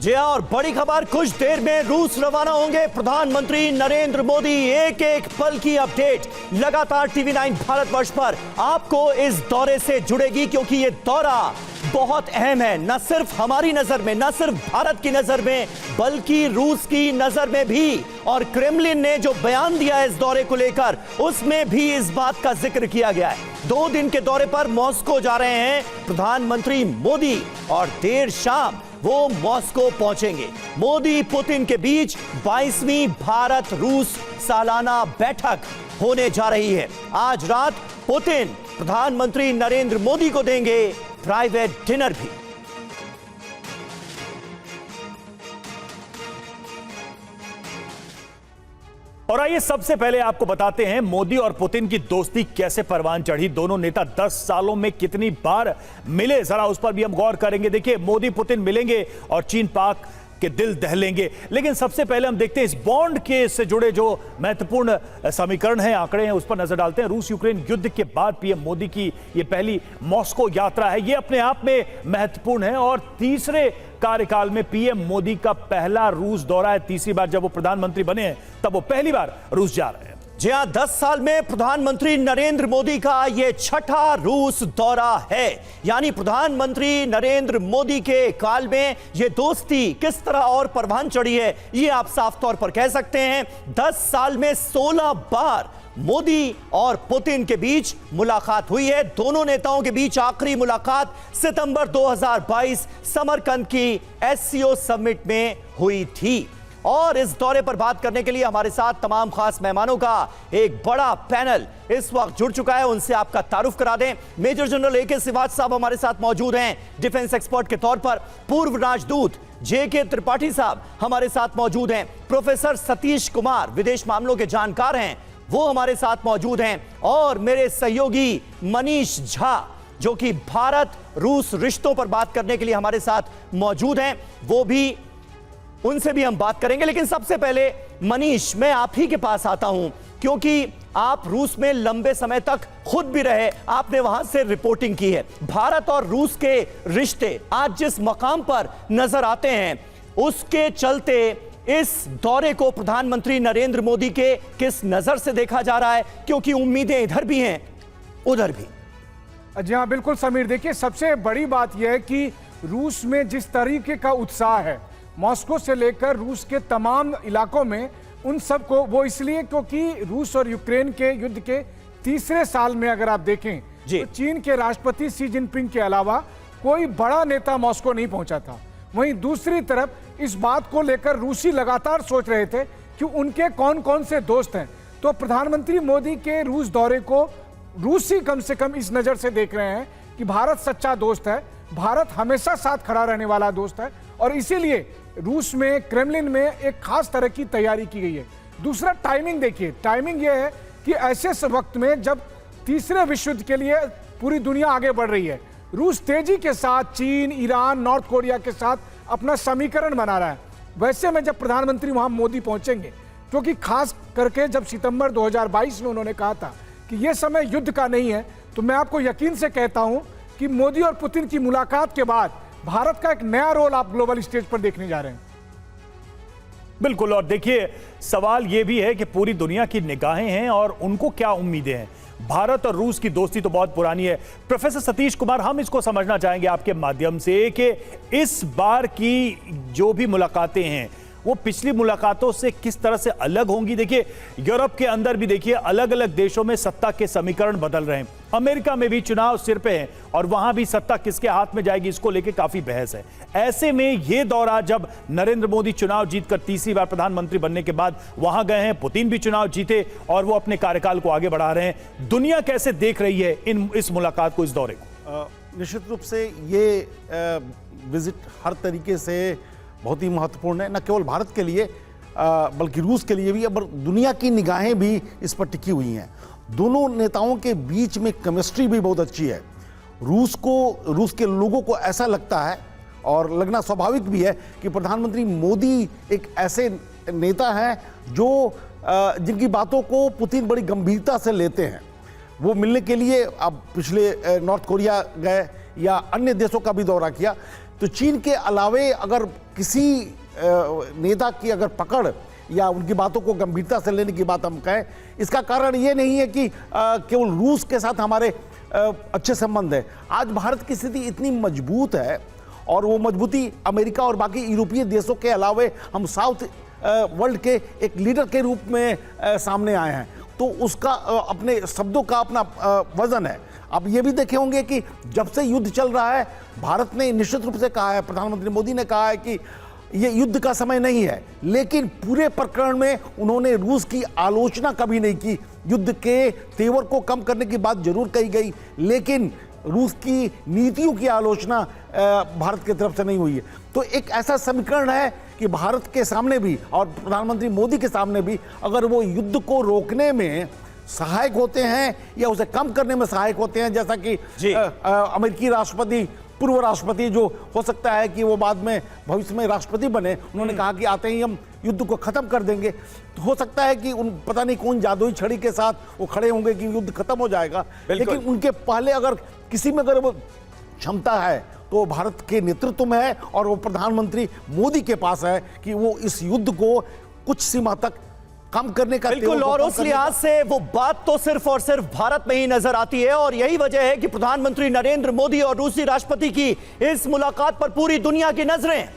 जी हाँ, और बड़ी खबर, कुछ देर में रूस रवाना होंगे प्रधानमंत्री नरेंद्र मोदी। एक एक पल की अपडेट लगातार टीवी9 भारतवर्ष पर आपको इस दौरे से जुड़ेगी, क्योंकि ये दौरा बहुत अहम है, न सिर्फ हमारी नजर में, न सिर्फ भारत की नजर में, बल्कि रूस की नजर में भी। और क्रेमलिन ने जो बयान दिया है इस दौरे को लेकर, उसमें भी इस बात का जिक्र किया गया है। 2 दिन के दौरे पर मॉस्को जा रहे हैं प्रधानमंत्री मोदी और देर शाम वो मॉस्को पहुंचेंगे। मोदी पुतिन के बीच 22वीं भारत रूस सालाना बैठक होने जा रही है। आज रात पुतिन प्रधानमंत्री नरेंद्र मोदी को देंगे प्राइवेट डिनर भी। और आइए सबसे पहले आपको बताते हैं मोदी और पुतिन की दोस्ती कैसे परवान चढ़ी। दोनों नेता 10 सालों में कितनी बार मिले, जरा उस पर भी हम गौर करेंगे। देखिए, मोदी पुतिन मिलेंगे और चीन पाक के दिल दहलेंगे। लेकिन सबसे पहले हम देखते हैं इस बॉन्ड के से जुड़े जो महत्वपूर्ण समीकरण हैं, आंकड़े हैं, उस पर नजर डालते हैं। रूस यूक्रेन युद्ध के बाद पीएम मोदी की ये पहली मॉस्को यात्रा है। ये अपने आप में महत्वपूर्ण है और तीसरे कार्यकाल में पीएम मोदी का पहला रूस दौरा है। तीसरी बार जब वो प्रधानमंत्री बने हैं तब वो पहली बार रूस जा रहे हैं। जी हां, 10 साल में प्रधानमंत्री नरेंद्र मोदी का यह छठा रूस दौरा है। यानी प्रधानमंत्री नरेंद्र मोदी के काल में यह दोस्ती किस तरह और परवान चढ़ी है, यह आप साफ तौर पर कह सकते हैं। 10 साल में 16 बार मोदी और पुतिन के बीच मुलाकात हुई है। दोनों नेताओं के बीच आखिरी मुलाकात सितंबर 2022 समरकंद की एससीओ समिट में हुई थी। और इस दौरे पर बात करने के लिए हमारे साथ तमाम खास मेहमानों का एक बड़ा पैनल इस वक्त जुड़ चुका है। उनसे आपका तारुफ करा दें। मेजर जनरल ए के सिवाच साहब हमारे साथ मौजूद हैं डिफेंस एक्सपर्ट के तौर पर। पूर्व राजदूत जे.के. त्रिपाठी साहब हमारे साथ मौजूद हैं। प्रोफेसर सतीश कुमार विदेश मामलों के जानकार हैं, वो हमारे साथ मौजूद हैं। और मेरे सहयोगी मनीष झा, जो कि भारत रूस रिश्तों पर बात करने के लिए हमारे साथ मौजूद हैं, वो भी, उनसे भी हम बात करेंगे। लेकिन सबसे पहले मनीष, मैं आप ही के पास आता हूं, क्योंकि आप रूस में लंबे समय तक खुद भी रहे, आपने वहां से रिपोर्टिंग की है। भारत और रूस के रिश्ते आज जिस मकाम पर नजर आते हैं, उसके चलते इस दौरे को प्रधानमंत्री नरेंद्र मोदी के किस नजर से देखा जा रहा है, क्योंकि उम्मीदें इधर भी हैं उधर भी। जी हाँ, बिल्कुल समीर। देखिए, सबसे बड़ी बात यह है कि रूस में जिस तरीके का उत्साह है मॉस्को से लेकर रूस के तमाम इलाकों में, उन सब को वो इसलिए क्योंकि रूस और यूक्रेन के युद्ध के तीसरे साल में अगर आप देखें तो चीन के राष्ट्रपति शी जिनपिंग के अलावा कोई बड़ा नेता मॉस्को नहीं पहुंचा था। वहीं दूसरी तरफ इस बात को लेकर रूसी लगातार सोच रहे थे कि उनके कौन कौन से दोस्त हैं। तो प्रधानमंत्री मोदी के रूस दौरे को रूसी कम से कम इस नज़र से देख रहे हैं कि भारत सच्चा दोस्त है, भारत हमेशा साथ खड़ा रहने वाला दोस्त है। और इसीलिए रूस में, क्रेमलिन में एक खास तरह की तैयारी की गई है। दूसरा, टाइमिंग देखिए। टाइमिंग यह है कि ऐसे वक्त में जब तीसरे विश्व युद्ध के लिए पूरी दुनिया आगे बढ़ रही है, रूस तेजी के साथ चीन, ईरान, नॉर्थ कोरिया के साथ अपना समीकरण बना रहा है। वैसे में जब प्रधानमंत्री वहां मोदी पहुंचेंगे, क्योंकि खास करके जब सितंबर 2022 में उन्होंने कहा था कि यह समय युद्ध का नहीं है, तो मैं आपको यकीन से कहता हूं कि मोदी और पुतिन की मुलाकात के बाद भारत का एक नया रोल आप ग्लोबल स्टेज पर देखने जा रहे हैं। बिल्कुल। और देखिए, सवाल यह भी है कि पूरी दुनिया की निगाहें हैं और उनको क्या उम्मीदें हैं। भारत और रूस की दोस्ती तो बहुत पुरानी है। प्रोफेसर सतीश कुमार, हम इसको समझना चाहेंगे आपके माध्यम से कि इस बार की जो भी मुलाकातें हैं वो पिछली मुलाकातों से किस तरह से अलग होंगी। देखिए, यूरोप के अंदर भी देखिए अलग अलग देशों में सत्ता के समीकरण बदल रहे हैं। अमेरिका में भी चुनाव सिर पे है और वहां भी सत्ता किसके हाथ में जाएगी, इसको लेके काफी बहस है। ऐसे में ये दौरा, जब नरेंद्र मोदी चुनाव जीतकर तीसरी बार प्रधानमंत्री बनने के बाद वहां गए हैं, पुतिन भी चुनाव जीते और वो अपने कार्यकाल को आगे बढ़ा रहे हैं, दुनिया कैसे देख रही है इस मुलाकात को, इस दौरे को? निश्चित रूप से ये विजिट हर तरीके से बहुत ही महत्वपूर्ण है, न केवल भारत के लिए बल्कि रूस के लिए भी। अब दुनिया की निगाहें भी इस पर टिकी हुई हैं। दोनों नेताओं के बीच में केमिस्ट्री भी बहुत अच्छी है। रूस के लोगों को ऐसा लगता है, और लगना स्वाभाविक भी है, कि प्रधानमंत्री मोदी एक ऐसे नेता हैं जो जिनकी बातों को पुतिन बड़ी गंभीरता से लेते हैं। वो मिलने के लिए अब पिछले नॉर्थ कोरिया गए या अन्य देशों का भी दौरा किया। तो चीन के अलावे अगर किसी नेता की अगर पकड़ या उनकी बातों को गंभीरता से लेने की बात हम कहें, इसका कारण ये नहीं है कि केवल रूस के साथ हमारे अच्छे संबंध है। आज भारत की स्थिति इतनी मजबूत है और वो मजबूती अमेरिका और बाकी यूरोपीय देशों के अलावे हम साउथ वर्ल्ड के एक लीडर के रूप में सामने आए हैं, तो उसका अपने शब्दों का अपना वजन है। अब ये भी देखे होंगे कि जब से युद्ध चल रहा है, भारत ने निश्चित रूप से कहा है, प्रधानमंत्री मोदी ने कहा है कि ये युद्ध का समय नहीं है, लेकिन पूरे प्रकरण में उन्होंने रूस की आलोचना कभी नहीं की। युद्ध के तेवर को कम करने की बात जरूर कही गई, लेकिन रूस की नीतियों की आलोचना भारत की तरफ से नहीं हुई है। तो एक ऐसा समीकरण है कि भारत के सामने भी और प्रधानमंत्री मोदी के सामने भी, अगर वो युद्ध को रोकने में सहायक होते हैं या उसे कम करने में सहायक होते हैं, जैसा कि अमेरिकी राष्ट्रपति, पूर्व राष्ट्रपति जो हो सकता है कि वो बाद में भविष्य में राष्ट्रपति बने, उन्होंने कहा कि आते ही हम युद्ध को खत्म कर देंगे, तो हो सकता है कि उन पता नहीं कौन जादुई छड़ी के साथ वो खड़े होंगे कि युद्ध खत्म हो जाएगा। लेकिन उनके पहले अगर किसी में अगर वो क्षमता है तो वो भारत के नेतृत्व में है और वो प्रधानमंत्री मोदी के पास है कि वो इस युद्ध को कुछ सीमा तक कम करने का, बिल्कुल, और उस लिहाज से वो बात तो सिर्फ और सिर्फ भारत में ही नजर आती है। और यही वजह है कि प्रधानमंत्री नरेंद्र मोदी और रूसी राष्ट्रपति की इस मुलाकात पर पूरी दुनिया की नजरें